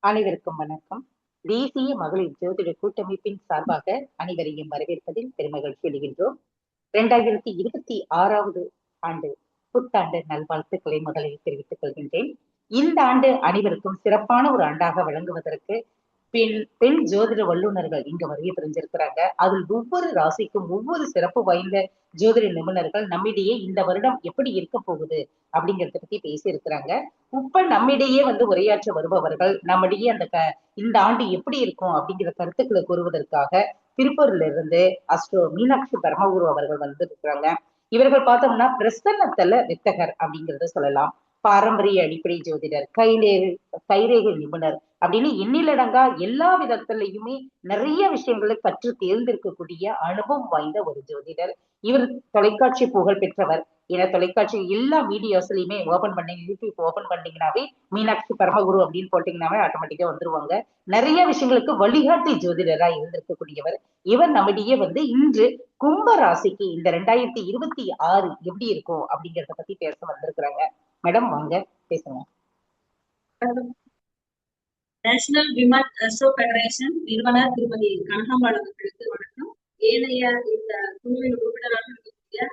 அனைவருக்கும் வணக்கம். தேசிய மகளிர் ஜோதிட கூட்டமைப்பின் சார்பாக அனைவரையும் வரவேற்பதில் பெருமகிழ்ச்சி அடைகின்றோம். 2026வது ஆண்டு புத்தாண்டு நல்வாழ்த்துக்களை முதலில் தெரிவித்துக் கொள்கின்றேன். இந்த ஆண்டு அனைவருக்கும் சிறப்பான ஒரு ஆண்டாக விளங்குவதற்கு பெண் ஜோதிட வல்லுநர்கள் இங்க வருகை புரிஞ்சிருக்கிறாங்க. அதில் ஒவ்வொரு ராசிக்கும் ஒவ்வொரு சிறப்பு வாய்ந்த ஜோதிட நிபுணர்கள் நம்மிடையே இந்த வருடம் எப்படி இருக்க போகுது அப்படிங்கறத பத்தி பேசி இருக்கிறாங்க. இப்ப நம்மிடையே உரையாற்ற வருபவர்கள் நம்மிடையே இந்த ஆண்டு எப்படி இருக்கும் அப்படிங்கிற கருத்துக்களை கூறுவதற்காக திருப்பூர்ல இருந்து அஸ்ட்ரோ மீனாட்சி பரமகுரு அவர்கள் இருக்கிறாங்க. இவர்கள் பார்த்தோம்னா பிரசன்னத்தல வித்தகர் அப்படிங்கறத சொல்லலாம். பாரம்பரிய அடிப்படை ஜோதிடர், கைரேகை நிபுணர் அப்படின்னு எண்ணிலடங்கா எல்லா விதத்திலையுமே நிறைய விஷயங்களை கற்று தேர்ந்தெடுக்கக்கூடிய அனுபவம் வாய்ந்த ஒரு ஜோதிடர். இவர் தொலைக்காட்சி புகழ் பெற்றவர். ஏன்னா தொலைக்காட்சி எல்லா மீடியாஸ்லயுமே ஓபன் பண்ணீங்க, யூடியூப் ஓபன் பண்ணீங்கன்னாவே மீனாட்சி பரமகுரு அப்படின்னு போட்டீங்கன்னாவே ஆட்டோமேட்டிக்கா வந்துருவாங்க. நிறைய விஷயங்களுக்கு வழிகாட்டி ஜோதிடரா இருந்திருக்கக்கூடியவர். இவர் நம்மிடையே இன்று கும்ப ராசிக்கு இந்த 2026 எப்படி இருக்கும் அப்படிங்கறத பத்தி பேச வந்திருக்கிறாங்க. மேடம் வாங்க பேசுங்க. நேஷனல் விமன் அஸ்ட்ரோ ஃபெடரேஷன் நிறுவனர் திருமதி கனகாம்பாள் அவர்களுக்கு வணக்கம். ஏனைய இந்த குழுவின் உறுப்பினராக இருக்கக்கூடிய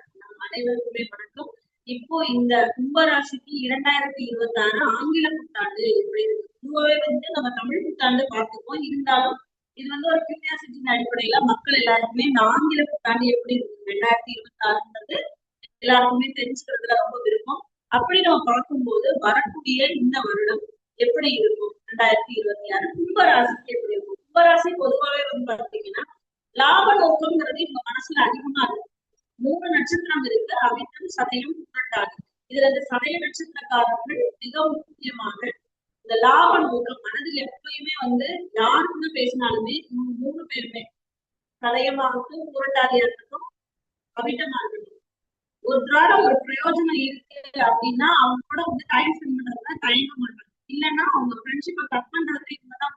அனைவருக்குமே வணக்கம். இப்போ இந்த கும்பராசிக்கு 2026 ஆங்கில புத்தாண்டு எப்படி இருக்கு? பொதுவாகவே நம்ம தமிழ் புத்தாண்டு பார்த்துப்போம். இருந்தாலும் இது ஒரு கியூரியாசிட்டியின் அடிப்படையில மக்கள் எல்லாருக்குமே இந்த ஆங்கில புத்தாண்டு எப்படி இருக்கு 2026ன்றது எல்லாருக்குமே தெரிஞ்சுக்கிறதுல ரொம்ப விருப்பம். அப்படி நம்ம பார்க்கும்போது வரக்கூடிய இந்த வருடம் எப்படி இருக்கும் 2026 கும்பராசிக்கு எப்படி இருக்கும்? கும்பராசி பொதுவாகவே பாத்தீங்கன்னா லாப நோக்கம்ங்கிறது உங்க மனசுல அதிகமா இருக்கு. 3 நட்சத்திரம் இருக்கு. அவிட்டம், சதயம், புரட்டாதி. இதுல இந்த சதய நட்சத்திரக்காரர்கள் மிக முக்கியமாக இந்த லாப நோக்கம் மனதில் எப்பயுமே யாருக்குமே பேசினாலுமே 3 பேருமே சதயமாகட்டும், புரட்டாதியா இருக்கட்டும், அவிட்டமா இருக்கட்டும், ஒருத்தரோட ஒரு பிரயோஜனம் இருக்கு அப்படின்னா அவங்க கூட டைம் ஸ்பெண்ட் பண்றதுல தயங்க மாட்டாங்க. இல்லைன்னா அவங்க ஃப்ரெண்ட்ஷிப்பை கட் பண்றது இவங்கதான்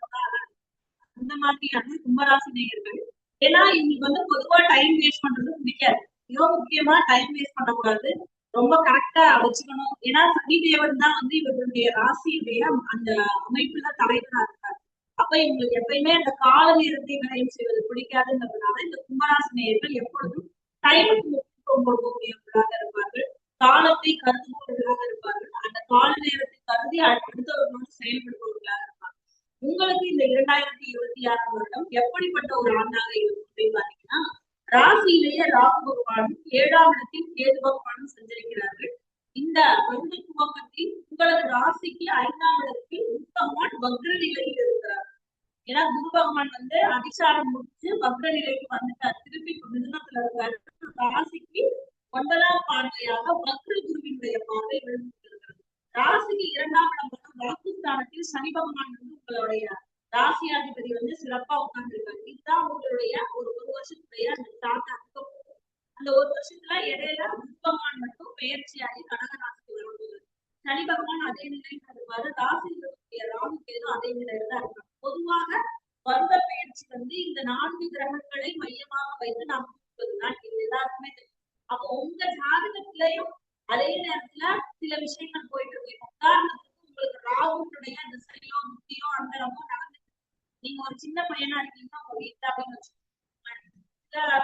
அந்த மாதிரியான கும்பராசி நேயர்கள். ஏன்னா இவங்களுக்கு பொதுவா டைம் வேஸ்ட் பண்றது பிடிக்காது. மிக முக்கியமா டைம் வேஸ்ட் பண்ணக்கூடாது, ரொம்ப கரெக்டா வச்சுக்கணும். ஏன்னா சனி தேவன் தான் இவர்களுடைய ராசியுடைய அந்த அமைப்புல தலைவரா இருக்காரு. அப்ப இவங்களுக்கு எப்பயுமே அந்த கால நேரத்தை விரயம் செய்வது பிடிக்காதுங்கிறதுனால இந்த கும்பராசி நேயர்கள் எப்பொழுதும் டைமுக்கு முக்கியத்துவம் இருப்பார்கள், காலத்தை கருதுபவர்களாக இருப்பார்கள், அந்த கால நேரத்தை கருதி அடுத்தவர்களோடு செயல்படுபவர்களாக இருப்பார்கள். உங்களுக்கு இந்த 2026 வருடம் எப்படிப்பட்ட ஒரு ஆண்டாக இருக்கும் அப்படின்னு பாத்தீங்கன்னா, ராசியிலேயே ராகு பகவானும் 7ஆம் இடத்தில் கேது பகவானும் சஞ்சரிக்கிறார்கள். இந்த வருட துவக்கத்தில் உங்களது ராசிக்கு 5ஆம் இடத்தில் பகவான் வக்ர நிலையில் இருக்கிறார். ஏன்னா குரு பகவான் அதிசாரம் முடிச்சு வக்ர நிலைக்கு வந்துட்டார். திருப்பி மிதுனத்துல இருக்காரு. ராசிக்கு 9ஆம் பார்வையாக வக்ர குருவினுடைய பார்வை விழுந்திருக்கிறது. ராசிக்கு 2ஆம் இடம் வாக்குஸ்தானத்தில் சனி பகவான் உங்களுடைய ராசியாதிபதி சிறப்பா உட்கார்ந்து இருக்காரு. இதுதான் உங்களுடைய ஒரு வருஷத்துடைய அந்த ஸ்டார்ட். அந்த ஒரு வருஷத்துல இடையில குரு பகவான் மட்டும் பெயர்ச்சியாகி கடக ராசிக்கு வரும்போது சனி பகவான் அதே நிலையில் இருப்பாரு. ராசியினுடைய ராகு கேது அதே நிலையில தான் இருக்காங்க. பொதுவாக வருட பெயர்ச்சி இந்த 4 கிரகங்களை மையமாக வைத்து நாம் எல்லாருக்குமே தெரியும். அப்போ உங்க ஜாதகத்திலையும் அதே நேரத்துல சில விஷயங்கள் போயிட்டு இருக்கு. உதாரணத்துக்கு உங்களுக்கு ராகுனுடைய அந்த திசையோ புத்தியோ அந்தரமோ நடந்து நீங்க ஒரு சின்ன பையனா இருக்கீங்கன்னா உங்க வீட்டுல அப்படின்னு வச்சுக்கோங்க,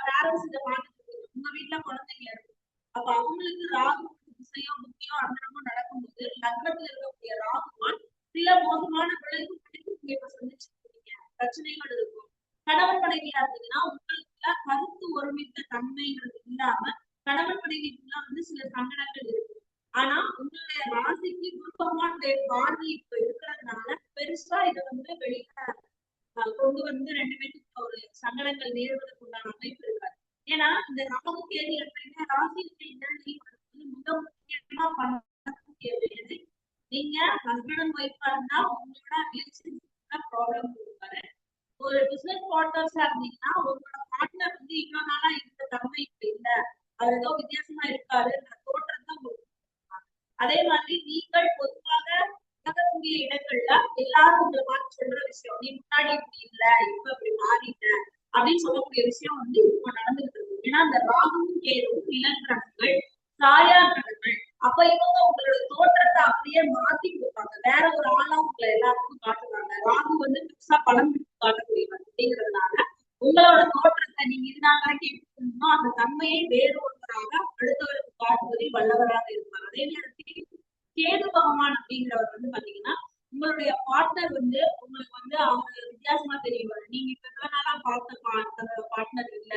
பேரண்ட்ஸ் இதை பார்த்துட்டு இருக்கீங்க, உங்க வீட்டுல குழந்தைங்க இருக்கு. அப்ப அவங்களுக்கு ராகு திசையோ புத்தியோ அந்தரமோ நடக்கும்போது லக்னத்துல இருக்கக்கூடிய ராகுவான் சில மோசமான விளைவுகளுக்கு நீங்க இப்ப சந்திச்சிருக்கீங்க, பிரச்சனைகள் இருக்கும். கணவன் மனைவியா இருந்தீங்கன்னா உங்களுக்குள்ள கருத்து ஒருமித்த தன்மைங்கிறது இல்லாம கணவன் மனைவிக்குள்ள சில சங்கடங்கள் இருக்கு. ஆனா உங்களுடைய ராசிக்கு குரு பகவானுடைய பார்வை இப்ப இருக்கிறதுனால பெருசா இதை வெளியில கொண்டு 2 பேருக்கு ஒரு சங்கடங்கள் நேர்வதற்கு உண்டான அமைப்பு இருக்காது. ஏன்னா இந்த ராகு கேது எப்படின்னா ராசிக்கு மிக முக்கியமா பண்ணக்கூடிய வேலை, நீங்க ஹஸ்பண்ட் அண்ட் ஒய்ஃபா இருந்தா உங்களோட ரிலேஷன்ஷிப்ல ப்ராப்ளம் இருக்காது. ஒரு பிசினஸ் பார்ட்னர்ஸா இருந்தீங்கன்னா உங்களோட பார்ட்னர் இவ்வளவு நாளா இந்த தன்மை இப்ப இல்ல, அவர் ஏதோ வித்தியாசமா இருக்காரு தோற்றம் தான் உங்களுக்கு. அதே மாதிரி நீங்கள் பொதுவாக நடக்கக்கூடிய இடங்கள்ல எல்லாரும் உங்களை பார்த்து சொல்ற விஷயம், நீ முன்னாடி இப்படி இல்ல இப்ப இப்படி மாறிட்ட அப்படின்னு சொல்லக்கூடிய விஷயம் இப்ப நடந்துகிட்டு இருக்கு. ஏன்னா அந்த ராகுவும் கேதுவும் நிலக்கிரகங்கள், சாயா கிரகங்கள், அப்ப இவங்க உங்களோட தோற்றத்தை அப்படியே மாத்தி கொடுப்பாங்க, வேற ஒரு ஆளா உங்களை எல்லாத்துக்கும் காட்டுறாங்க. ராகு வந்து புதுசா பலம் காட்டக்கூடியவர் அப்படிங்கிறதுனால உங்களோட தோற்றத்தை நீங்க இது நாள் வரைக்கும் எப்படி இருந்தோ அந்த தன்மையை வேறு ஒருவராக அடுத்தவருக்கு காட்டுவதில் வல்லவராக இருப்பார். அதே நேரத்தில் கேது பகவான் அப்படிங்கிறவர் வந்து பாத்தீங்கன்னா உங்களுடைய பார்ட்னர் வந்து உங்களுக்கு வந்து அவங்க வித்தியாசமா தெரியுவாரு. நீங்க இப்ப இவ்வளவு நாளா பார்த்த பார்ட்னர் இல்ல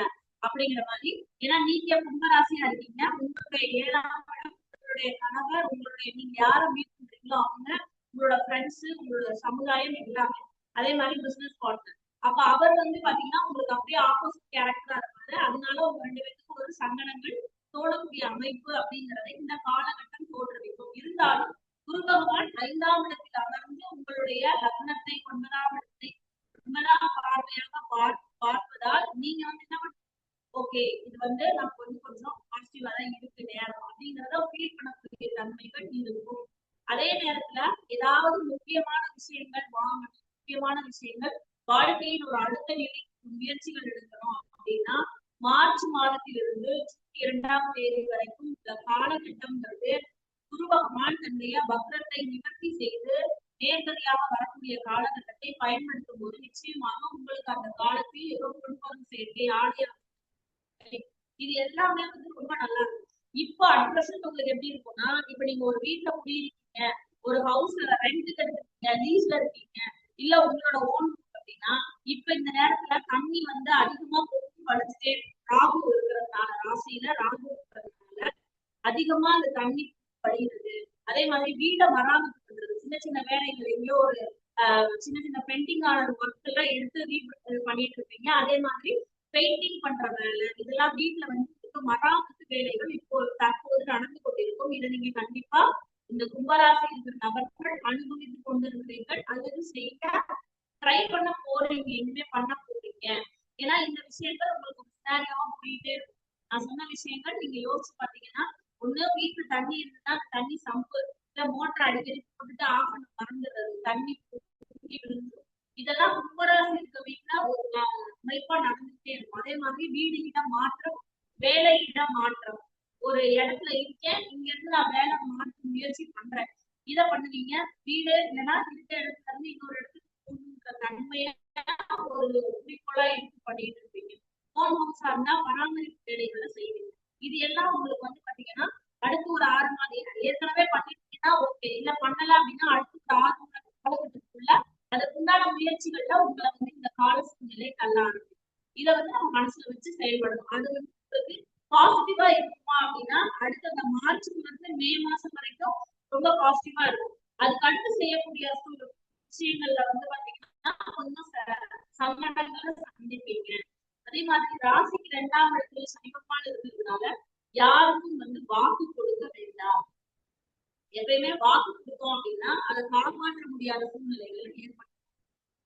அப்படிங்கிற மாதிரி. ஏன்னா நீங்க கும்பராசியா இருக்கீங்க, உங்களுடைய 7ஆம் இடம் உங்களுடைய கணவர், உங்களுடைய நீங்க யாரை மீட் பண்றீங்களோ அவங்க, உங்களோட ஃப்ரெண்ட்ஸ், உங்களோட சமுதாயம் எல்லாமே. அதே மாதிரி பிசினஸ் பார்ட்னர். அப்ப அவர் வந்து பாத்தீங்கன்னா உங்களுக்கு அப்படியே ஆப்போசிட் கேரக்டரா இருப்பாரு. அதனால உங்க 2 பேருக்கும் ஒரு சங்கடங்கள் தோணக்கூடிய அமைப்பு அப்படிங்கறத இந்த காலகட்டம் தோற்றுவிக்கும். இருந்தாலும் குரு பகவான் 5ஆம் இடத்தில் அமர்ந்து உங்களுடைய லக்னத்தை 9ஆம் இடத்தை 9ஆம் பார்வையாக பார்ப்பதால் நீங்க வந்து என்ன ஓகே இது வந்து நமக்கு வந்து கொஞ்சம் பாசிட்டிவா தான் இருக்கு நேரம் அப்படிங்கறத ஃபீல் பண்ணக்கூடிய தன்மைகள் இருக்கும். அதே நேரத்துல ஏதாவது முக்கியமான விஷயங்கள் வாங்கணும், முக்கியமான விஷயங்கள் வாழ்க்கையின் ஒரு அடுத்த நிலை முயற்சிகள் எடுக்கணும் அப்படின்னா மார்ச் மாதத்திலிருந்து 2ஆம் தேதி வரைக்கும் இந்த காலகட்டம்ங்கிறது குரு பகவான் தன்னுடைய வக்ரத்தை நிவர்த்தி செய்து நேர்கதியாக வரக்கூடிய காலகட்டத்தை பயன்படுத்தும் போது நிச்சயமாக உங்களுக்கு அந்த காலத்தில் ஏதோ குடும்பம் சேர்க்கை ஆடிய இது எல்லாமே வந்து ரொம்ப நல்லா இருக்கும். இப்போ அட்ரஸன் உங்களுக்கு எப்படி இருக்கும்னா, இப்ப நீங்க ஒரு வீட்டுல குடியிருக்கீங்க, ஒரு ஹவுஸ்ல ரெண்ட்டுக்கு எடுத்துருக்கீங்க, லீஸ்ல இருக்கீங்க, இல்ல உங்களோட ஓன் அப்படின்னா இப்ப இந்த நேரத்துல தண்ணி வந்து அதிகமா போட்டு வலிச்சுட்டே ராகு இருக்கிறதுனால, ராசியில ராகு இருக்கிறதுனால அதிகமா அந்த தண்ணி வடிகிறது. அதே மாதிரி வீட்டை மராமத்து பண்றது, சின்ன சின்ன வேலைகள் எங்கேயோ ஒரு சின்ன சின்ன பெயிண்டிங் ஆன ஒர்க் எல்லாம் எடுத்து பண்ணிட்டு இருப்பீங்க. அதே மாதிரி பெயிண்டிங் பண்ற வேலை இதெல்லாம் வீட்டுல வந்து மராமத்து வேலைகள் இப்போ தற்போது நடந்து கொண்டிருக்கும். இதை நீங்க கண்டிப்பா இந்த கும்பராசி இருக்கிற நபர்கள் அனுபவித்துக் கொண்டிருக்கிறீர்கள் அல்லது செய்ய ட்ரை பண்ண போறீங்க, இனிமே பண்ண போறீங்க. ஏன்னா இந்த விஷயங்கள் உங்களுக்கு முன்னாடியாவா போயிட்டே இருக்கும். நான் சொன்ன விஷயங்கள் நீங்க யோசிச்சு பாத்தீங்கன்னா, ஒண்ணு வீட்டுல தண்ணி இருந்துன்னா தண்ணி சம்பு இல்ல மோட்டர் அடிக்கடி போட்டுட்டு ஆஃப் பண்ண மறந்துடுறது, தண்ணி விழுந்து இதெல்லாம் கும்பராசி இருக்க வீட்டுல ஒரு அமைப்பா நடந்துகிட்டே இருக்கும். அதே மாதிரி வீடு இட மாற்றம், வேலை இட மாற்றம். ஒரு இடத்துல இருக்கேன், இங்க இருந்து நான் வேலை மாற்ற முயற்சி பண்றேன், இதை பண்ணுவீங்க. வீடு இல்லைன்னா இருக்க இடத்துல இருந்து இன்னொரு இடத்துக்கு போகணுன்ற தன்மையை ஒரு குறிக்கோளா எடுத்து பண்ணிட்டு இருப்பீங்க. ஹோம் ஹவுஸா இருந்தா பராமரிப்பு வேலைகளை செய்வீங்க. இது எல்லாம் உங்களுக்கு வந்து பாத்தீங்கன்னா அடுத்து ஒரு 6 மாதம் ஏற்கனவே பண்ணிட்டீங்கன்னா ஓகே, இல்ல பண்ணல அப்படின்னா அடுத்து ஒரு 6 மாத காலகட்டத்துக்குள்ள அதுக்குண்டான முயற்சிகள்ல உங்களை வந்து இந்த கால சூழ்நிலை தள்ள ஆரம்பிக்கும். இதை வந்து நம்ம மனசுல வச்சு செயல்படணும். அது வந்து உங்களுக்கு பாசிட்டிவா இருக்குமா அப்படின்னா அடுத்த அந்த மார்ச்ல இருந்து மே மாசம் வரைக்கும் ரொம்ப பாசிட்டிவா இருக்கும். அதுக்கு அடுத்து செய்யக்கூடிய விஷயங்கள்ல வந்து பாத்தீங்கன்னா கொஞ்சம் சங்கடங்களை சந்திப்பீங்க. அதே மாதிரி ராசிக்கு 2ஆம் இடத்துல சனி பகவான் இருக்கிறதுனால யாருக்கும் வந்து வாக்கு கொடுக்க வேண்டாம். எப்பயுமே வாக்கு கொடுத்தோம் அப்படின்னா அதை காப்பாற்ற முடியாத சூழ்நிலைகள் ஏற்படும்.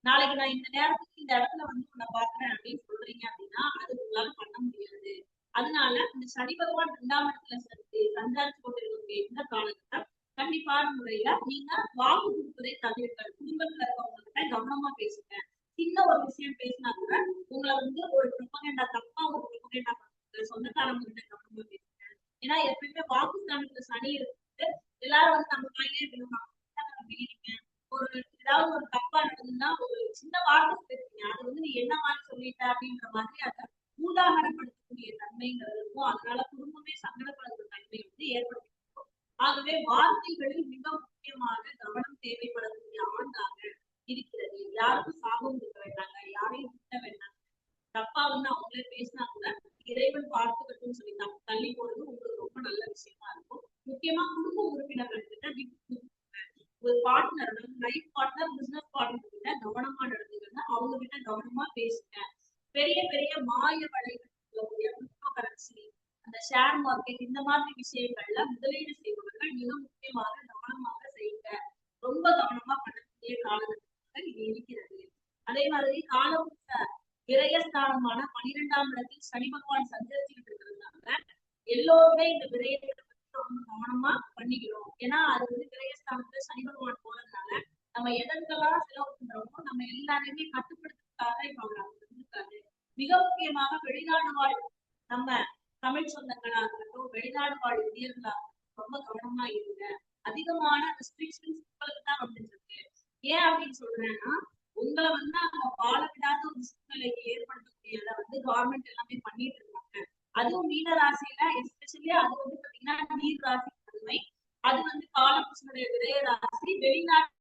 நாளைக்கு நான் இந்த நேரத்துக்கு இந்த இடத்துல வந்து உன்னை பாக்குறேன் அப்படின்னு சொல்றீங்க அப்படின்னா அது உங்களால பண்ண முடியாது. அதனால இந்த சனி பகவான் 2ஆம் இடத்துல சஞ்சாரிச்சு கொண்டிருக்கக்கூடிய இந்த காலகட்டம் கண்டிப்பான முறையில நீங்க வாக்கு கொடுப்பதை தவிர்க்க, குடும்பத்துல இருக்கவங்க கிட்ட கவனமா பேசுங்க. சின்ன ஒரு விஷயம் பேசினா கூட உங்களை வந்து ஒரு ப்ரொபகண்டா தப்பா ஒரு ப்ரொபகண்டா பண்ணுங்க, சொந்தக்காரங்க கிட்ட கவனமா பேசுங்க. ஏன்னா எப்பயுமே வாக்குஸ்தானத்துல சனி இருக்கு, எல்லாரும் வந்து நம்ம கையிலே விழுவாங்க. ஒரு ஏதாவது ஒரு தப்பா நடந்ததுன்னா ஒரு சின்ன வார்த்தை பேசுறீங்க, அது வந்து நீ என்ன மாதிரி சொல்லிட்ட அப்படின்ற மாதிரி அதை ஊதாகரப்படுத்தக்கூடிய தன்மைங்கிறது இருக்கும். அதனால குடும்பமே சங்கடப்படக்கூடிய தன்மை வந்து ஏற்படுத்தி. ஆகவே வார்த்தைகளில் மிக முக்கியமாக கவனம் தேவைப்படக்கூடிய ஆண்டாக இருக்கிறது. யாருக்கும் சாபம் கொடுக்க வேண்டாங்க, யாரையும் திட்ட வேண்டாங்க. தப்பா வந்து அவங்களே பேசினா கூட இறைவன் பார்த்துக்கட்டும்னு சொல்லி தள்ளி போறது உங்களுக்கு ரொம்ப நல்ல விஷயமா இருக்கும். முக்கியமா குடும்ப உறுப்பினர்கள் கிட்ட ஒரு partner, life partner, business partner கிட்ட கவனமா நடந்துக்கங்க, அவங்க கிட்ட கவனமா பேசுங்க. பெரிய பெரிய மாய வலைகள் கிரிப்டோ கரன்சி, அந்த ஷேர் மார்க்கெட் இந்த மாதிரி விஷயங்கள்ல முதலீடு செய்பவர்கள் மிக முக்கியமாக கவனமாக செய்யுங்க. ரொம்ப கவனமா பண்ணக்கூடிய காலகட்டமாக இது இருக்கிறது. அதே மாதிரி காலம் விரயஸ்தானமான 12ஆம் இடத்தில் சனி பகவான் சஞ்சரிச்சுக்கிட்டு இருக்கிறதுனால எல்லோருமே இந்த விரயத்தை ரொம்ப கவனமா பண்ணிக்கிறோம். ஏன்னா அது வந்து விரயஸ்தானத்துல சனி பகவான் போறதுனால நம்ம எதற்கெல்லாம் செலவு பண்றோமோ நம்ம எல்லாரையுமே கட்டுப்படுத்துறதுக்காக இப்ப அவர் இருக்காரு. மிக முக்கியமாக வெளிநாடு வாழ் நம்ம தமிழ் சொந்தங்களா இருக்கட்டும், வெளிநாடு வாழ் இந்தியர்களா ரொம்ப கவனமா இருங்க. அதிகமான ரெஸ்ட்ரிக்ஷன்ஸ் உங்களுக்கு தான் வந்துட்டு இருக்கு. ஏன் அப்படின்னு சொல்றேன்னா, உங்களை வந்து அவங்க வாழ விடாத ஒரு சூழ்நிலையை ஏற்படுத்தக்கூடியதை வந்து கவர்மெண்ட் எல்லாமே பண்ணிட்டு இருக்காங்க. அதுவும் மீன ராசியில எஸ்பெஷலி அது வந்து பாத்தீங்கன்னா நீர் ராசி தன்மை. அது வந்து காலபுருஷனுடைய விரைய ராசி, வெளிநாட்டு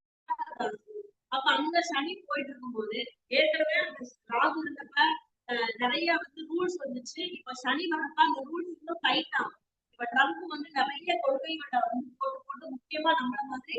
ராசி. அப்ப அங்க சனி போயிட்டு இருக்கும்போது ஏற்கனவே அந்த ராகு இருந்தப்ப நிறைய வந்து ரூல்ஸ் வந்துச்சு. இப்ப சனி வரப்ப அந்த ரூல்ஸ் இன்னும் டைட் ஆகும். இப்ப ட்ரம்ப் வந்து நிறைய கொள்கைகளை வந்து போட்டு போட்டு முக்கியமா நம்மள மாதிரி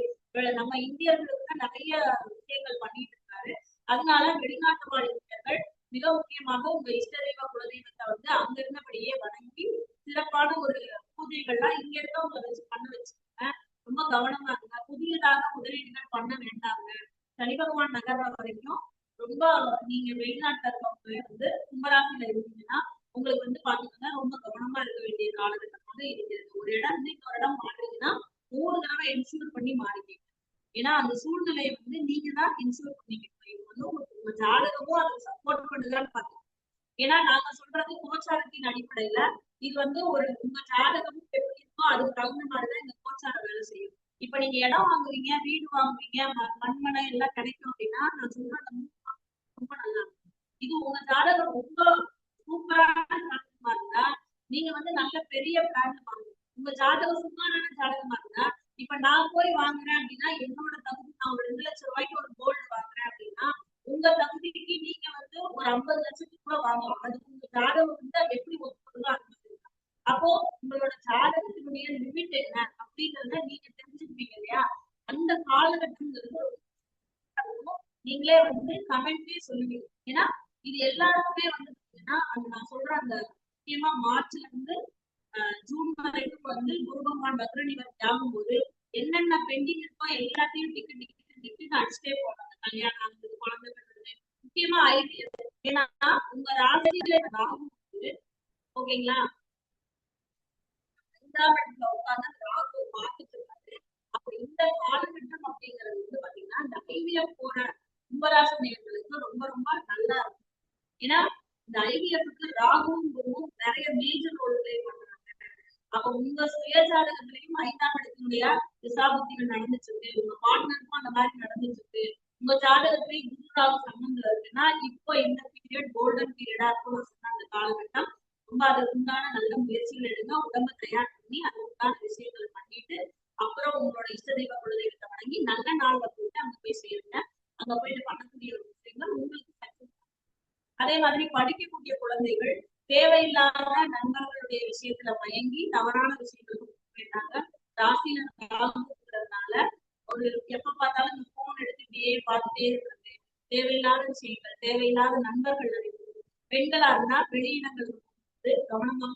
நம்ம இந்தியர்களுக்கு தான் நிறைய விஷயங்கள் பண்ணிட்டு இருக்காரு. அதனால வெளிநாட்டு வாழ்க்கைகள் மிக முக்கியமாக உங்க இஷ்ட தெய்வ குலதெய்வத்தை வந்து அங்க இருந்தபடியே வணங்கி சிறப்பான ஒரு பூஜைகள்லாம் இங்க இருக்கவங்களை வச்சு பண்ண வச்சுக்கோங்க. ரொம்ப கவனமா இருங்க. புதியதாக முதலீடுகள் பண்ண வேண்டாங்க. சனி பகவான் நகர்ற வரைக்கும் ரொம்ப நீங்க வெளிநாட்டுல இருக்கவங்க வந்து கும்பராசியில இருந்தீங்கன்னா உங்களுக்கு வந்து பாத்தீங்கன்னா ரொம்ப கவனமா இருக்க வேண்டிய காலகட்டமாக இருக்கிறது. ஒரு இடம் இருந்து இன்னொரு இடம் மாறீங்கன்னா 3 தடவை இன்சூர் பண்ணி மாறிக்கீங்க. ஏன்னா அந்த சூழ்நிலையை வந்து நீங்க தான் இன்சூர் பண்ணிக்கணும். இது வந்து உங்க ஜாதகமும் அதை சப்போர்ட் பண்ணுதான்னு பாத்தீங்க. ஏன்னா நாங்க சொல்றது கோச்சாரத்தின் அடிப்படையில இது வந்து ஒரு உங்க ஜாதகமும் எப்படி இருக்கோ அதுக்கு தகுந்த மாதிரிதான் இந்த கோச்சாரம் வேலை செய்யும். இப்ப நீங்க இடம் வாங்குவீங்க, வீடு வாங்குவீங்க, மண்மனை எல்லாம் கிடைக்கும் அப்படின்னா நான் சொல்றது ரொம்ப நல்லா இருக்கும். இது உங்க ஜாதகம் ரொம்ப சூப்பரான ஜாதகமா இருந்தா நீங்க வந்து நல்ல பெரிய பிளான் வாங்குவீங்க. உங்க ஜாதகம் சுமாரான ஜாதகமா இருந்தா இப்ப நான் போய் வாங்குறேன் அப்படின்னா என்னோட தகுதி நான் ஒரு 2 லட்சம் ரூபாய்க்கு ஒரு கோல்டு வாங்குறேன் அப்படின்னா உங்க தகுதிக்கு நீங்க வந்து ஒரு 50 லட்சத்துக்கு கூட வாங்கலாம். அது உங்க ஜாதகம் வந்து எப்படி ஒத்துக்கொள்ளோ அது அப்போ உங்களோட ஜாதகத்தினுடைய லிமிட் என்ன அப்படிங்கறத நீங்க தெரிஞ்சுக்குவீங்க இல்லையா? அந்த காலகட்டங்கிறது நீங்களே வந்து கமெண்ட்லயே சொல்லுவீங்க. ஏன்னா இது எல்லாருக்குமே வந்து பாத்தீங்கன்னா அது நான் சொல்ற அந்த முக்கியமா மார்ச்ல இருந்து ஜூன் வரைக்கும் வந்து குரு பகவான் வக்ர நிவர்த்தி ஆகும்போது என்னென்ன பெண்டிங் இருக்கோ எல்லாத்தையும் டிக்கெட் அடிச்சுட்டே போறாங்க. கல்யாணம் ஆகுது, குழந்தை பெறுறது, முக்கியமா ஐடியா. ஏன்னா உங்க ராசியில ராகு ஓகேங்களா, 5ஆம் இடத்துல உட்கார்ந்து ராகு பார்த்துட்டு இருக்காரு. அப்ப இந்த காலகட்டம் அப்படிங்கிறது வந்து பாத்தீங்கன்னா இந்த ஐவிஎஃப் போற கும்பராசி நேயர்களுக்கு ரொம்ப ரொம்ப நல்லா இருக்கும். ஏன்னா இந்த ஐவிஎஃப்க்கு ராகுவும் குருவும் நிறைய மேஜர் ரோல் பிளே பண்றாங்க. அப்ப உங்க சுயஜாதகத்திலையும் 5ஆம் இடத்தினுடைய திசாபுத்திகள் நடந்துச்சு இருக்கு, உங்க பார்ட்னருக்கும் அந்த மாதிரி நடந்துச்சு இருக்கு, உங்க ஜாதகத்திலேயும் குரு ராகு சம்பந்தம் இருக்குன்னா இப்போ இந்த பீரியட் கோல்டன் பீரியடா இருக்கும். அந்த காலகட்டம் ரொம்ப அதுக்கு உண்டான நல்ல முயற்சிகள் எடுங்க. உடம்ப தயார் பண்ணி அதுக்கு உண்டான விஷயங்களை பண்ணிட்டு அப்புறம் உங்களோட இஷ்ட தெய்வ குலதெய்வத்தை வணங்கி நல்ல நாள்ல போயிட்டு அங்க போய் சேருங்க. அங்க போயிட்டு பண்ணக்கூடிய ஒரு விஷயங்கள் உங்களுக்கு சக்சஸ். அதே மாதிரி படிக்கக்கூடிய குழந்தைகள் தேவையில்லாத நண்பர்களுடைய விஷயத்துல மயங்கி தவறான விஷயங்கள் போயிட்டாங்க. ராசியில இருக்கிறதுனால ஒரு எப்ப பார்த்தாலும் இந்த போன் எடுத்து இப்படியே பார்த்துட்டே இருக்கிறது, தேவையில்லாத விஷயங்கள், தேவையில்லாத நண்பர்கள் அறிவு. பெண்களா இருந்தா வெளியிடங்கள் கவனமா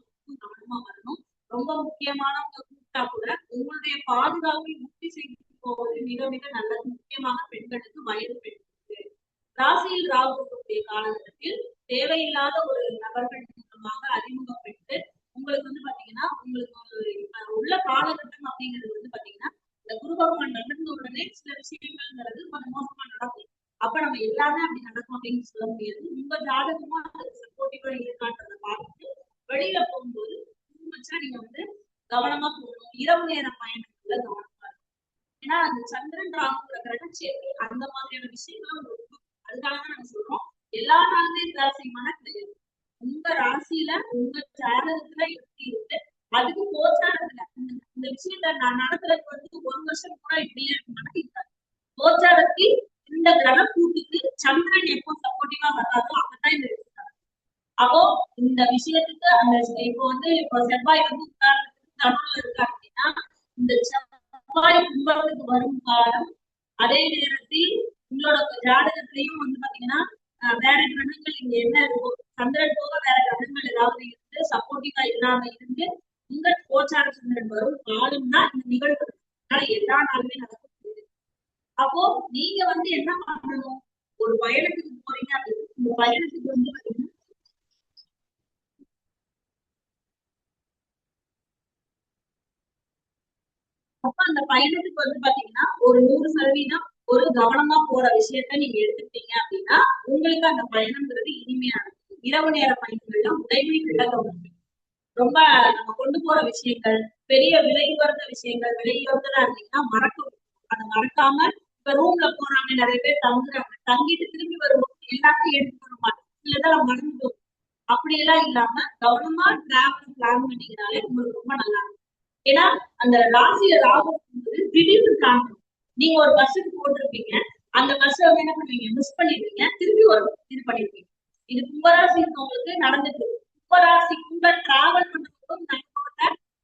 வரணும். ரொம்ப முக்கியமானவங்க கூப்பிட்டா கூட உங்களுடைய பாதுகாப்பை உறுதி செய்து போவது மிக மிக நல்லது. முக்கியமாக பெண்களுக்கு, வயது பெண்களுக்கு. ராசியில் ராகுடைய காலகட்டத்தில் தேவையில்லாத ஒரு நபர்கள் மூலமாக அறிமுகப்பட்டு உங்களுக்கு வந்து பாத்தீங்கன்னா உங்களுக்கு உள்ள காலகட்டம் அப்படிங்கிறது வந்து பாத்தீங்கன்னா இந்த குரு பகவான் நடந்த உடனே சில விஷயங்கள்ங்கிறது கொஞ்சம் மோசமா நடக்கும். அப்ப நம்ம எல்லாமே அப்படி நடக்கும் அப்படின்னு சொல்ல முடியாது. உங்க ஜாதகமா அதுக்கு சப்போர்ட்டிவா இருக்கான்றத பார்த்துட்டு வெளியில போகும்போது நீங்க வந்து கவனமா போகணும். இரவு நேர பயணங்கள்ல கவனமா இருக்கும். ஏன்னா அந்த சந்திரன் ராகுங்கிற கிரகம் சேர்க்கை அந்த மாதிரியான விஷயங்களும் அதுக்காகதான் நாங்க சொல்றோம் எல்லா நாளுமே ராசியமான கிடையாது. உங்க ராசியில உங்க ஜாதகத்துல எப்படி இருக்கு அதுக்கு கோச்சாரத்துல இந்த விஷயத்த நான் நடத்துறதுக்கு வந்து 1 வருஷம் கூட இப்படியே நடத்திருக்காரு. கோச்சாரத்தில் இந்த கிரக கூட்டுக்கு சந்திரன் எப்போ சப்போர்ட்டிவா வராதோ அப்பதான் இந்த விஷயம். அப்போ இந்த விஷயத்துக்கு அந்த இப்போ வந்து இப்போ செவ்வாய் வந்து உதாரணத்துக்கு நடுவுல இருக்கு அப்படின்னா இந்த செவ்வாய் கும்பத்துக்கு வரும் காலம். அதே நேரத்தில் உங்களோட ஜாதகத்திலையும் வந்து பாத்தீங்கன்னா வேற கிரகங்கள் இங்க என்ன இருக்கும், சந்திரன் போக வேற கிரகங்கள் ஏதாவது இருந்து சப்போர்ட்டிவா இல்லாம இருந்து உங்க கோச்சார சந்திரன் வரும் காலம் தான் இந்த நிகழ்வு. அதனால எல்லா நாளுமே நடக்க முடியுது. அப்போ நீங்க வந்து என்ன பண்ணணும், ஒரு பயணத்துக்கு போறீங்க அப்படின்னு இந்த பயணத்துக்கு வந்து பாத்தீங்கன்னா அப்ப அந்த பயணத்துக்கு வந்து பாத்தீங்கன்னா ஒரு 100% ஒரு கவனமா போற விஷயத்த நீங்க எடுத்துக்கிட்டீங்க அப்படின்னா உங்களுக்கு அந்த பயணம்ங்கிறது இனிமையா இருக்கும். இரவு நேர பயணங்கள்ல உடைமை விலக ரொம்ப நம்ம கொண்டு போற விஷயங்கள் பெரிய விலை உயர்ந்த விஷயங்கள், விலை உயர்ந்ததா இருந்தீங்கன்னா மறக்க, அதை மறக்காம இப்ப ரூம்ல போறாங்க, நிறைய பேர் தங்குறாங்க, தங்கிட்டு திரும்பி வரும்போது எல்லாத்தையும் எடுத்து வருவாங்க, இல்லதான் மறந்துடும். அப்படியெல்லாம் இல்லாம கவனமா டிராவல் பிளான் பண்ணீங்கனாலே உங்களுக்கு ரொம்ப நல்லா இருக்கும். ஏன்னா அந்த ராசியில ராகு இருக்கும்போது திடீர்னு பிளான் பண்ணும். நீங்க ஒரு பஸ்ஸுக்கு போட்டிருப்பீங்க, அந்த பஸ் வந்து என்ன பண்ணுவீங்க, மிஸ் பண்ணிடுவீங்க, திருப்பி ஒரு இது பண்ணிருப்பீங்க. இது கும்பராசி இருக்கவங்களுக்கு நடந்துட்டு இருக்கு. கும்பராசிக்குள்ள டிராவல் பண்றதுக்கும் நன்மையோட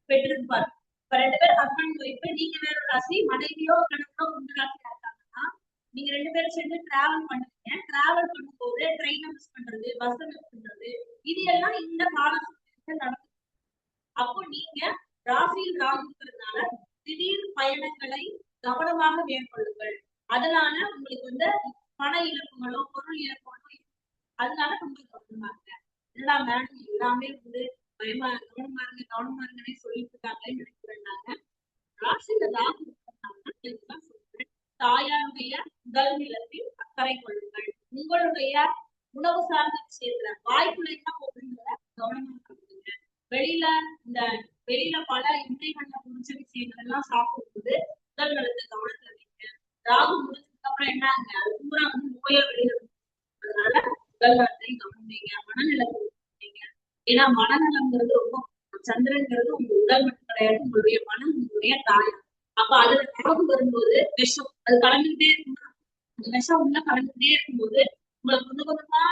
பெற்றிருப்பாரு. இப்ப 2 பேர் ஹஸ்பண்ட் ஒய்ஃப், நீங்க வேற ராசி, மனைவியோ கணவனோ கும்பராசியா இருக்காங்கன்னா நீங்க 2 பேரும் சேர்ந்து டிராவல் பண்ணுவீங்க. டிராவல் பண்ணும்போது ட்ரெயினை மிஸ் பண்றது, பஸ் மிஸ் பண்றது, இது எல்லாம் இந்த காலகட்டத்தில் நடக்கும். அப்போ நீங்க ராசியில் ராகு இருக்கிறதுனால திடீர் பயணங்களை கவனமாக மேற்கொள்ளுங்கள். அதனால உங்களுக்கு வந்து பண இழப்புகளோ பொருள் இழப்புகளோ அதனால ரொம்ப கவனமா இருங்க. என்னடா மேடம் எல்லாமே வந்து பயமா கவனமா இருங்க கவனமா இருங்கன்னே சொல்லிட்டு இருக்காங்களேன்னு நினைக்கிறேன்னாங்க. ராசியில ராகு இருக்கிறதுனால சொல்றேன், தாயாருடைய உடல் நிலத்தில் அக்கறை கொள்ளுங்கள். உங்களுடைய உணவு சார்ந்த விஷயத்துல வாய்ப்புலையா போகுதுங்கிற கவனமா கொடுங்க. வெளியில இந்த வெளியில பல எண்ணெய்கள்ல புடிச்ச விஷயங்கள் எல்லாம் சாப்பிடும்போது உடல் நலத்தை கவனத்துல வைங்க. ராகு முடிஞ்சதுக்கு அப்புறம் என்னங்க, அது பூரா வந்து நோயா வெளியில. அதனால உடல் நலத்தை கவனிங்க, மனநலத்தை கவனிங்க. ஏன்னா மனநலங்கிறது ரொம்ப, சந்திரன்கிறது உங்க உடல் மட்டும் கிடையாது, உங்களுடைய மனம், உங்களுடைய தாயம். அப்ப அதுல ராகு வரும்போது விஷம் அது கலந்துகிட்டே இருக்குமா, அந்த விஷம் உள்ள கலந்துகிட்டே இருக்கும்போது உங்களை கொஞ்சம் கொஞ்சமா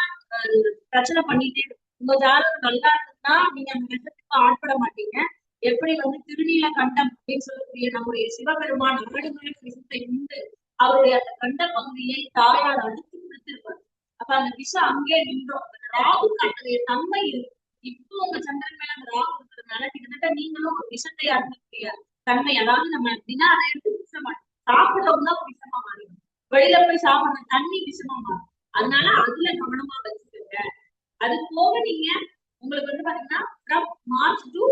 பிரச்சனை பண்ணிட்டே இருக்கும். உங்க ஜாதகம் நல்லா இருக்குன்னா நீங்க அந்த விஷத்துக்கு ஆட்பட மாட்டீங்க. எப்படி வந்து திருநீல கண்டம் அப்படின்னு சொல்லக்கூடிய நம்முடைய சிவபெருமான் ஆடுமான விஷத்தை உண்டு அவருடைய அந்த கண்ட பகுதியை தாயால் அடித்து கொடுத்திருப்பார். அப்ப அந்த விஷம் அங்கே நின்றோம். ராகு காட்டுடைய தன்மை இருக்கு. இப்போ உங்க சந்திரன் மேல அந்த ராகு இருக்கிறதுனால கிட்டத்தட்ட நீங்களும் ஒரு விஷத்தை அருந்தக்கூடிய தன்மை, அதாவது நம்ம எப்படின்னா அதை எடுத்து விஷமா சாப்பிடுறவங்க தான் விஷமா மாறிடும், வெளியில போய் சாப்பிடுற தண்ணி விஷமா மாறும். அதனால அதுல கவனமா வச்சுக்கோங்க. அது போக நீங்க உங்களுக்கு வந்து பாத்தீங்கன்னா ஃப்ரம் மார்ச் டு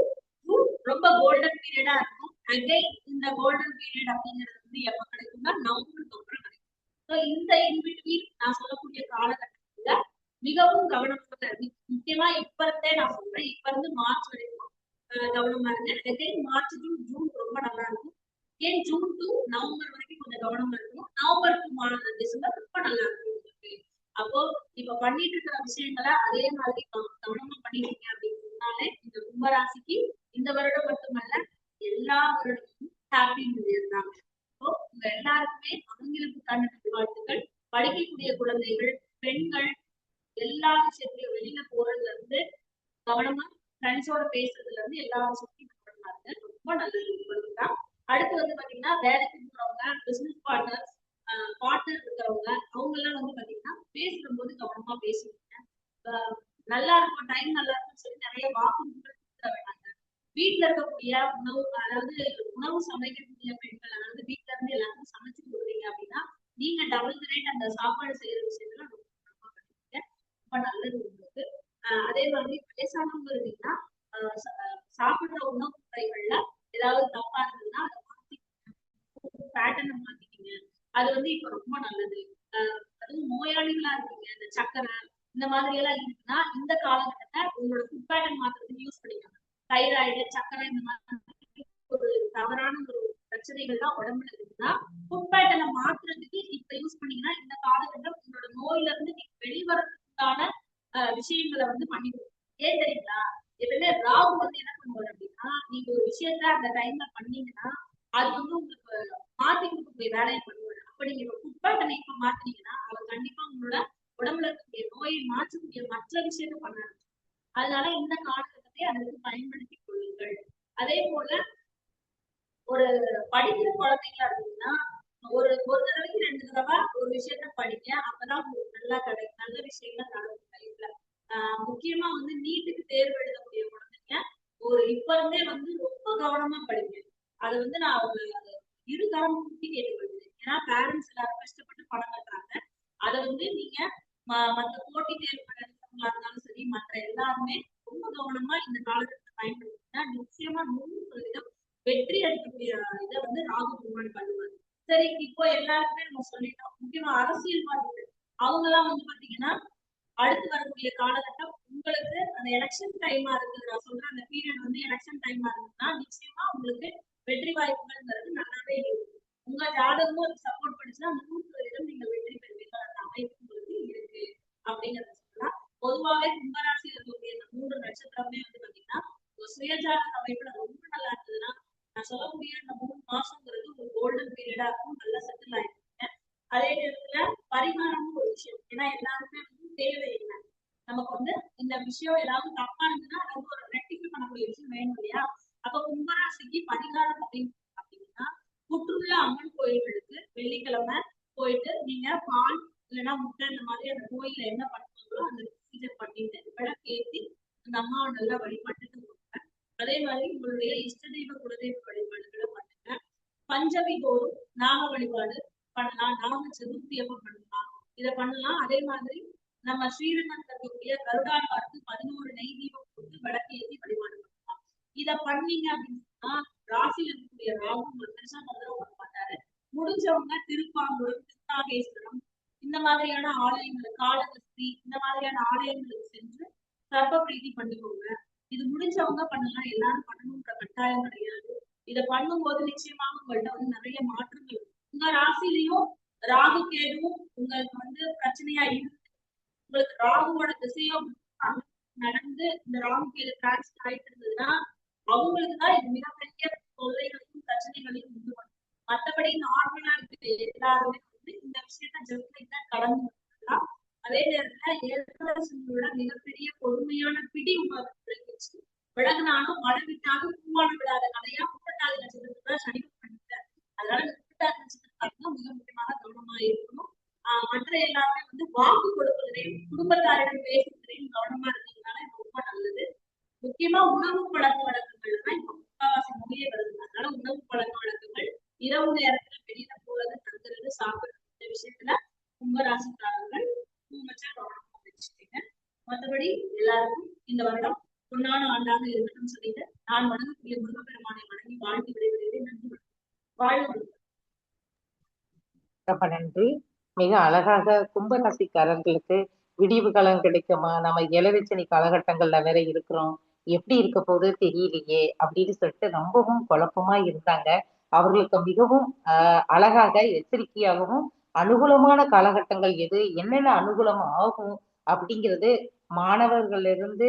ஜூன் ரொம்ப கோல்டன் பீரியடா இருக்கும். அகைன் இந்த கோல்டன் பீரியட் அப்படிங்கிறது வந்து எப்ப கிடைக்கும்னா நவம்பருக்கு அப்புறம் கிடைக்கும். ஸோ இந்த இன்பிட்வீன் நான் சொல்லக்கூடிய காலகட்டத்துல மிகவும் கவனமாக, முக்கியமா இப்ப இருந்தே நான் சொல்றேன், இப்ப இருந்து மார்ச் வரைக்கும் கவனமா இருங்க. அகைன் மார்ச் டு ஜூன் ரொம்ப நல்லா இருக்கும். ஏன் ஜூன் டு நவம்பர் வரைக்கும் கொஞ்சம் கவனமா இருக்கும். நவம்பர் டு டிசம்பர் ரொம்ப நல்லா இருக்கும். அப்போ இப்ப பண்ணிட்டு இருக்கிற விஷயங்களை அதே மாதிரி கவனமா பண்ணிட்டீங்க அப்படின்னு சொன்னாலே இந்த கும்பராசிக்கு இந்த வருடம் மட்டுமல்ல எல்லா வருடமும் ஹாப்பி நியூ இயர் தான். இப்போ உங்க எல்லாருக்குமே ஆங்கிலத்துக்கான வாழ்த்துக்கள். படிக்கக்கூடிய குழந்தைகள், பெண்கள் எல்லா விஷயத்தையும் வெளியில போறதுல இருந்து கவனமா ஃப்ரெண்ட்ஸோட பேசுறதுல இருந்து எல்லா விஷயத்தையும் பண்ணாங்க, ரொம்ப நல்லது தான். அடுத்து வந்து பாத்தீங்கன்னா வேலைக்கு போறவங்க, பிசினஸ் பார்ட்னர்ஸ், பார்ட்னர் இருக்கிறவங்க, அவங்க எல்லாம் வந்து பாத்தீங்கன்னா பேசுற போது கவனமா பேசுவீங்க. நல்லா இருக்கும், டைம் நல்லா இருக்கும்னு சொல்லி நிறைய வாக்குறுதிகள் கொடுத்துட வேண்டாங்க. வீட்டுல இருக்கக்கூடிய உணவு, அதாவது உணவு சமைக்கக்கூடிய பெண்கள், அதாவது வீட்டுல இருந்து எல்லாருக்கும் சமைச்சு கொடுக்குறீங்க அப்படின்னா நீங்க டபுள் ரேட் அந்த சாப்பாடு செய்யற விஷயத்துல ரொம்ப நல்லது உங்களுக்கு. அதே மாதிரி வயசானவங்க இருந்தீங்கன்னா சாப்பிடுற உணவு முறைகள்ல ஏதாவது தப்பா இருந்ததுன்னா அதை மாத்திக்கங்க, பேட்டர்னை மாத்திக்கங்க. அது வந்து இப்ப ரொம்ப நல்லது. அதுவும் நோயாளிகளா இருக்கீங்க, இந்த சக்கரை இந்த மாதிரி எல்லாம் இருக்குன்னா இந்த காலகட்டத்தை உங்களோட ஃபுட் பேட்டர்ன் மாத்திரத்துக்கு யூஸ் பண்ணிக்கோங்க. தைராய்டு, சக்கரை இந்த மாதிரி ஒரு தவறான ஒரு பிரச்சனைகள் தான் உடம்புல இருக்குன்னா ஃபுட் பேட்டர்னை மாத்துறதுக்கு இப்ப யூஸ் பண்ணீங்கன்னா இந்த காலகட்டம் உங்களோட நோயில இருந்து நீங்க வெளிவரதுக்கான விஷயங்களை வந்து பண்ணிடுவோம். ஏன் தெரியுங்களா, எப்பவுமே ராகு வந்து என்ன பண்ணுவாரு அப்படின்னா, நீங்க ஒரு விஷயத்த அந்த டைம்ல பண்ணீங்கன்னா அது வந்து உங்களுக்கு மாத்தி கொடுக்கக்கூடிய வேலையை பண்ணுவாரு. அப்ப நீங்க இப்ப ஃபுட் பேட்டர்னை இப்ப மாத்தினீங்கன்னா அவர் கண்டிப்பா உங்களோட உடம்புல இருக்கக்கூடிய நோயை மாற்றக்கூடிய மற்ற விஷயத்த பண்ணாரு. அதனால இந்த காலகட்டத்தை அதற்கு பயன்படுத்தி கொள்ளுங்கள். அதே போல ஒரு படிக்கிற குழந்தைங்களா இருந்தீங்கன்னா ஒரு ஒரு தடவைக்கு 2 தடவை ஒரு விஷயத்த படிக்க, அப்பதான் உங்களுக்கு நல்லா கிடைக்கும், நல்ல விஷயங்கள் நடக்கும் லைஃப்ல. முக்கியமா வந்து நீட்டுக்கு தேர்வு எழுதக்கூடிய குழந்தைங்க ஒரு இப்ப இருந்தே வந்து ரொம்ப கவனமா படிங்க. அது வந்து நான் இரு தரம் கூட்டி கேட்டுக்கொள்கிறேன். ஏன்னா பேரண்ட்ஸ் எல்லாரும் கஷ்டப்பட்டு பணம் கட்டுறாங்க. அதை வந்து நீங்க மற்ற போட்டி தேர்வு எழுதுறவங்களா இருந்தாலும் சரி, மற்ற எல்லாருமே ரொம்ப கவனமா இந்த காலகட்டத்தை பயன்படுத்தினா நிச்சயமா 100% வெற்றி அளிக்கக்கூடிய இதை வந்து ராகு பெருமான் பண்ணுவார். சரி, இப்போ எல்லாருக்குமே நம்ம சொல்லிட்டோம். முக்கியமா அரசியல்வாதிகள் அவங்க எல்லாம் வந்து பாத்தீங்கன்னா அடுத்து வரக்கூடிய காலகட்டம் உங்களுக்கு அந்த எலெக்ஷன் டைமா இருக்குது, நான் சொல்ற அந்த பீரியட் வந்து எலெக்ஷன் டைமா இருக்குன்னா நிச்சயமா உங்களுக்கு வெற்றி வாய்ப்புகள்ங்கிறது நல்லாவே இருக்கு. உங்க ஜாதகமும் அதுக்கு சப்போர்ட் பண்ணுச்சுன்னா 100% நீங்க வெற்றி பெறுவீர்கள். அந்த அமைப்பு உங்களுக்கு இருக்கு அப்படிங்கறத சொல்லலாம். பொதுவாகவே கும்பராசியில் இருக்கக்கூடிய இந்த 3 நட்சத்திரமே வந்து பாத்தீங்கன்னா சுயஜாதக அமைப்புல ரொம்ப நல்லா இருந்ததுன்னா நான் சொல்லக்கூடிய இந்த 3 மாசங்கிறது ஒரு கோல்டன் பீரியடா இருக்கும். நல்லா செட்டில் ஆயிருக்கீங்க. அதே நேரத்துல பரிகாரமும் ஒரு விஷயம். ஏன்னா எல்லாருமே வந்து தேவையில்லை, நமக்கு வந்து இந்த விஷயம் ஏதாவது தப்பா இருந்ததுன்னா அது வந்து ஒரு ரெக்டிஃபை பண்ணக்கூடிய விஷயம் வேணும் இல்லையா? அப்ப கும்பராசிக்கு பரிகாரம் அப்படின்னு பாத்தீங்கன்னா புற்றுள்ள அம்மன் கோயில்களுக்கு வெள்ளிக்கிழமை போயிட்டு நீங்க பால் இல்லைன்னா முட்டை இந்த மாதிரி அந்த கோயில என்ன பண்ணுவாங்களோ அந்த ப்ரொசீஜர் பண்ணிட்டு விளக்கேத்தி அந்த அம்மாவை நல்லா வழிபட்டுட்டு போங்க. அதே மாதிரி உங்களுடைய இஷ்ட தெய்வ குலதெய்வ வழிபாடுகளை பண்ணுங்க. பஞ்சமி தோறும் நாம வழிபாடு பண்ணலாம், நாம சதுர்த்தி அப்ப பண்ணலாம், இதை பண்ணலாம். அதே மாதிரி நம்ம ஸ்ரீரங்கத்தில் இருக்கக்கூடிய கருடாழ்வாருக்கு 11 நெய் தீபம் போட்டு விளக்கு ஏற்றி வழிபாடு பண்ணலாம். இத பண்ணீங்க அப்படின்னா ராசியில இருக்கக்கூடிய ராகு உங்களுக்கு பெருசா தொந்தரவு பண்ண மாட்டாரு. முடிஞ்சவங்க திருப்பாம்பூர், திருநாகேஸ்வரம் இந்த மாதிரியான ஆலயங்களுக்கு, காளகஸ்தி இந்த மாதிரியான ஆலயங்களுக்கு சென்று சர்ப்ப பிரீதி பண்ணிக்கோங்க. இது முடிஞ்சவங்க பண்ணலாம், எல்லாரும் பண்ணணும்ன்ற கட்டாயம் கிடையாது. இதை பண்ணும்போது நிச்சயமாக உங்கள்கிட்ட வந்து நிறைய மாற்றங்கள் இருக்கும். உங்க ராசிலையும் ராகு கேதுவும் உங்களுக்கு வந்து பிரச்சனையா இருக்கு, உங்களுக்கு ராகுவோட திசையும் நடந்து இந்த ராகு கேது டிரான்ஸ்ஃபர் ஆயிட்டு இருந்ததுன்னா அவங்களுக்குதான் இது மிகப்பெரிய தொல்லைகளையும் பிரச்சனைகளையும் உண்டு பண்ணும். மற்றபடி நார்மலா இருக்கு எல்லாருமே வந்து இந்த விஷயத்த ஜெயில கடந்து வந்துடலாம். அதே நேரத்துல ஏழரசங்களோட மிகப்பெரிய கொடுமையான பிடி உணர்வுகளை வச்சு விலகினாலும் மழை விட்டாலும் பூவான விடாத கதையா 38வது நட்சத்திரத்துல சனி பண்ணிட்டார். அதனால 38வது நட்சத்திரத்தாருக்கும் மிக முக்கியமாக கவனமா இருக்கணும். மற்ற எல்லாருமே வந்து வாக்கு கொடுப்பதிலையும் குடும்பத்தாரிடம் பேசுவதிலையும் கவனமா இருந்தீங்கனால ரொம்ப நல்லது. முக்கியமா உணவு பழக்க வழக்கங்கள் தான் இப்ப முக்காவாசி நோயே வருது. அதனால உணவு பழக்க வழக்கங்கள், இரவு நேரத்துல வெளியில போறது தங்குறது சாப்பிடுறது இந்த விஷயத்துல கும்பராசிக்காரர்கள் கவனமா வச்சுக்கீங்க. மற்றபடி எல்லாருக்கும் இந்த வருடம் பொன்னான ஆண்டாக இருக்கட்டும் சொல்லிட்டு நான் வணங்கக்கூடிய முருகப்பெருமானை வணங்கி வாழ்த்து விடைபெறுகிறேன். நன்றி. வாழ்வு. ரொம்ப நன்றி. மிக அழகாக கும்பராசிக்காரர்களுக்கு விடிவு காலம் கிடைக்குமா, நம்ம இளவச்சனி காலகட்டங்கள்ல வேற இருக்கிறோம், எப்படி இருக்க போது தெரியலையே அப்படின்னு சொல்லிட்டு ரொம்பவும் குழப்பமா இருந்தாங்க. அவர்களுக்கு மிகவும் அழகாக எச்சரிக்கையாகவும் அனுகூலமான காலகட்டங்கள் எது, என்னென்ன அனுகூலம் ஆகும் அப்படிங்கிறது மாணவர்கள் இருந்து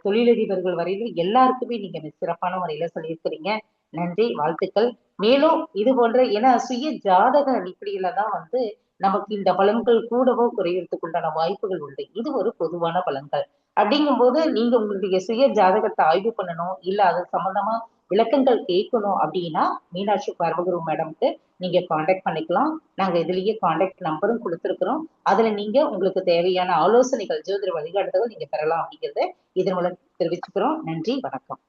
தொழிலதிபர்கள் வரையிலும் எல்லாருக்குமே நீங்க சிறப்பான முறையில சொல்லியிருக்கிறீங்க. நன்றி, வாழ்த்துக்கள். மேலும் இது போன்ற ஏன்னா சுய ஜாதக அடிப்படையில தான் வந்து நமக்கு இந்த பலன்கள் கூடவோ குறையறதுக்கு உண்டான வாய்ப்புகள் உண்டு. இது ஒரு பொதுவான பலன்கள். அப்படிங்கும் போது நீங்க உங்களுடைய சுய ஜாதகத்தை ஆய்வு பண்ணணும், இல்ல அது சம்பந்தமா விளக்கங்கள் கேட்கணும் அப்படின்னா மீனாட்சி பரமகுரு மேடம்க்கு நீங்க காண்டாக்ட் பண்ணிக்கலாம். நாங்க இதுலயே காண்டாக்ட் நம்பரும் கொடுத்துருக்கிறோம். அதுல நீங்க உங்களுக்கு தேவையான ஆலோசனைகள், ஜோதிட வழிகாட்டுதல் நீங்க பெறலாம் அப்படிங்கறத இதன் மூலம் தெரிவிச்சுக்கிறோம். நன்றி, வணக்கம்.